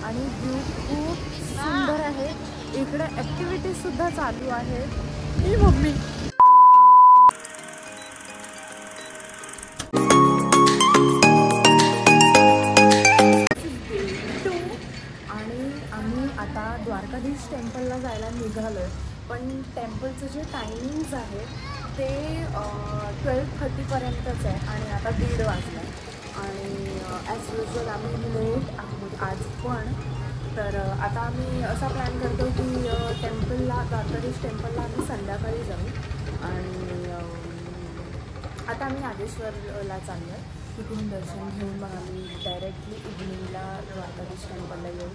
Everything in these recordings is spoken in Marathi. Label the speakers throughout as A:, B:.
A: आणि व्ह्यू खूप सुंदर आहे। इकडे ॲक्टिव्हिटीज सुद्धा चालू आहेत। ही मम्मी आणि आम्ही आता द्वारकाधीश टेम्पलला जायला निघालोय, पण टेम्पलचं जे टायमिंग्स आहे ते 12:30 पर्यंतच आहे आणि आता 1:30 वाजला आणि ॲज युजल आम्ही लेट आहोत आज पण। तर आता आम्ही असा प्लॅन करतो की टेम्पलला, द्वारकाधीश टेम्पलला आम्ही संध्याकाळी जाऊ आणि आता आम्ही नागेश्वरला चाललो आहे। तिथून दर्शन घेऊन मग आम्ही डायरेक्टली इव्हनिंगला द्वारकाधीश टेम्पलला येऊ।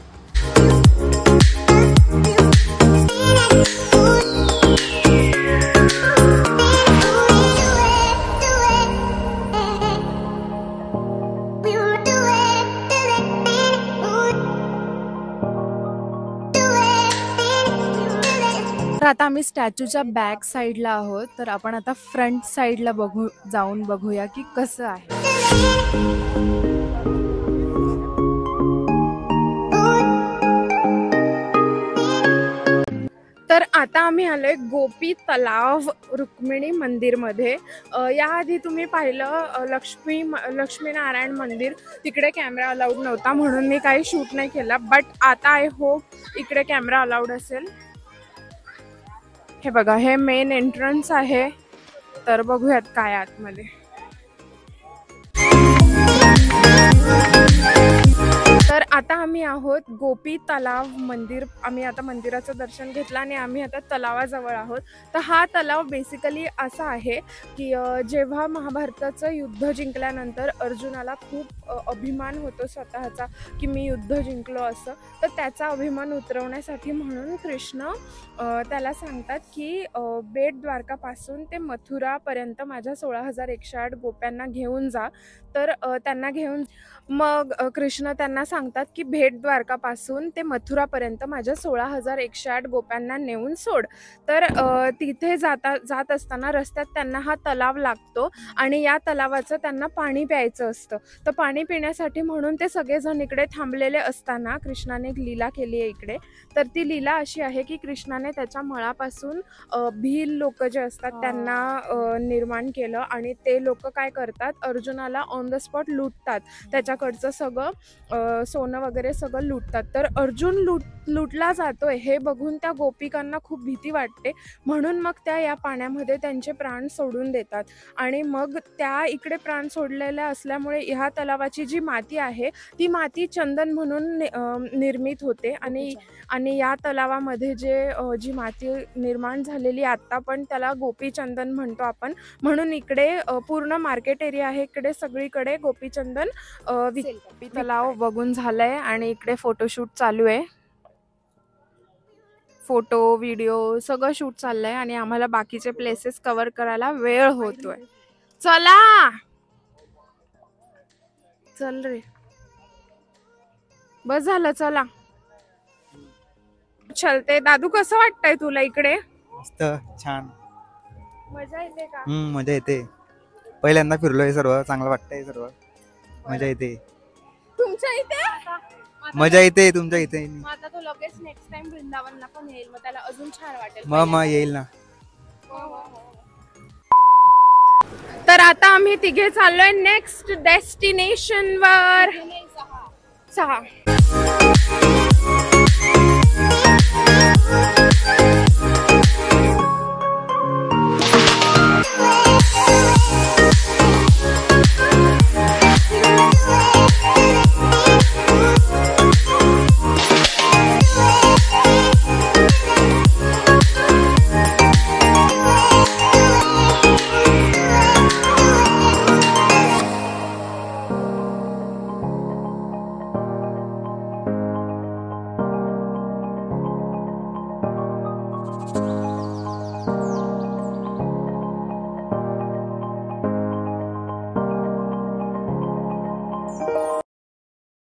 A: तर आता आम्ही स्टॅच्यूच्या बॅक साईडला आहोत, तर आपण आता फ्रंट साईडला जाऊन बघूया की कसं आहे। तर आता आम्ही आलोय गोपी तलाव रुक्मिणी मंदिरमध्ये। याआधी तुम्ही पाहिलं लक्ष्मीनारायण मंदिर, तिकडे कॅमेरा अलाउड नव्हता म्हणून मी काही शूट नाही केला, बट आता आय होप इकडे कॅमेरा अलाउड असेल। हे बघा, हे मेन एंट्रन्स आहे, तर बघूयात काय आतमध्ये। तर आता आम्ही आहोत गोपी तलाव मंदिर। आम्ही आता मंदिराचं दर्शन घेतलं आणि आम्ही आता तलावाजवळ आहोत। तर हा तलाव बेसिकली असा आहे की जेव्हा महाभारताचं युद्ध जिंकल्यानंतर अर्जुनाला खूप अभिमान होतो स्वतःचा की मी युद्ध जिंकलो असं, तर त्याचा अभिमान उतरवण्यासाठी म्हणून कृष्ण त्याला सांगतात की बेट द्वारकापासून ते मथुरापर्यंत माझ्या 16,108 गोप्यांना घेऊन जा। तर त्यांना घेऊन मग कृष्ण त्यांना सांगतात की भेट द्वारकापासून ते मथुरापर्यंत माझ्या 16,108 गोप्यांना नेऊन सोड। तर तिथे जात असताना रस्त्यात त्यांना हा तलाव लागतो आणि या तलावाचं त्यांना पाणी प्यायचं असतं। तर पाणी पिण्यासाठी म्हणून ते सगळेजण इकडे थांबलेले असताना कृष्णाने एक लीला केली आहे इकडे। तर ती लीला अशी आहे की कृष्णाने त्याच्या मळापासून भील लोक जे असतात त्यांना निर्माण केलं आणि ते लोक काय करतात, अर्जुनाला ऑन द स्पॉट लुटतात, त्याच्याकडचं सगळं सोनं वगैरे सगळं लुटतात। तर अर्जुन लुटला जातोय हे बघून त्या गोपिकांना खूप भीती वाटते, म्हणून मग त्या या पाण्यामध्ये त्यांचे प्राण सोडून देतात आणि मग त्या इकडे प्राण सोडलेल्या असल्यामुळे ह्या तलावाची जी माती आहे ती माती चंदन म्हणून निर्मित होते आणि या तलावामध्ये जी माती निर्माण झालेली आता पण त्याला गोपी चंदन म्हणतो आपण। म्हणून इकडे पूर्ण मार्केट एरिया आहे, इकडे सगळीकडे गोपीचंदन गोपी तलाव बघून झालंय आणि इकडे फोटोशूट चालू आहे। फोटो व्हिडिओ सगळं शूट चाललंय आणि आम्हाला बाकीचे प्लेसेस कव्हर करायला वेळ होतोय। चला चल रे, बस झालं, चला चलते। दादू कसं वाटतंय तुला इकडे?
B: मस्त, छान,
A: मजा येते का?
B: मजा येते, पहिल्यांदा फिरलोय, सर्व चांगलं वाटतंय, सर्व मजा येते।
A: तुमच्या इथे
B: मजा येते, तुमच्या इथे
A: आता तो लगेच नेक्स्ट टाइम वृंदावनला पण येईल, मग त्याला अजून छान वाटेल।
B: मग येईल ना।
A: तर आता आम्ही तिघे चाललोय नेक्स्ट डेस्टिनेशन वर। 6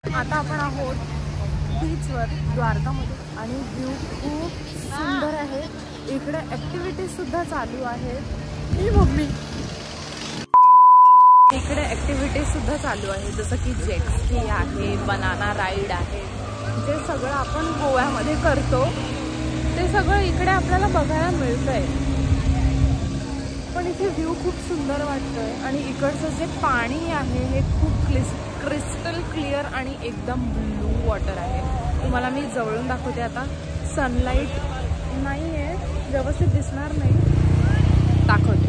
A: आता आपण आहोत बीचवर द्वारकामध्ये आणि व्ह्यू खूप सुंदर आहे। इकडे ॲक्टिव्हिटीज सुद्धा चालू आहेत। ही मम्मी इकडे ॲक्टिव्हिटीज सुद्धा चालू आहे, जसं की जेट स्की आहे, बनाना राईड आहे जे सगळं आपण गोव्यामध्ये करतो ते सगळं इकडे आपल्याला बघायला मिळतंय. पण इथे व्ह्यू खूप सुंदर वाटतोय आणि इकडचं जे पाणी आहे हे खूप क्रिस्टल क्लिअर आणि एकदम ब्लू वॉटर आहे. तुम्हाला मी जवळून दाखवते आता. सनलाईट नाही आहे, व्यवस्थित दिसणार नाही, दाखवते.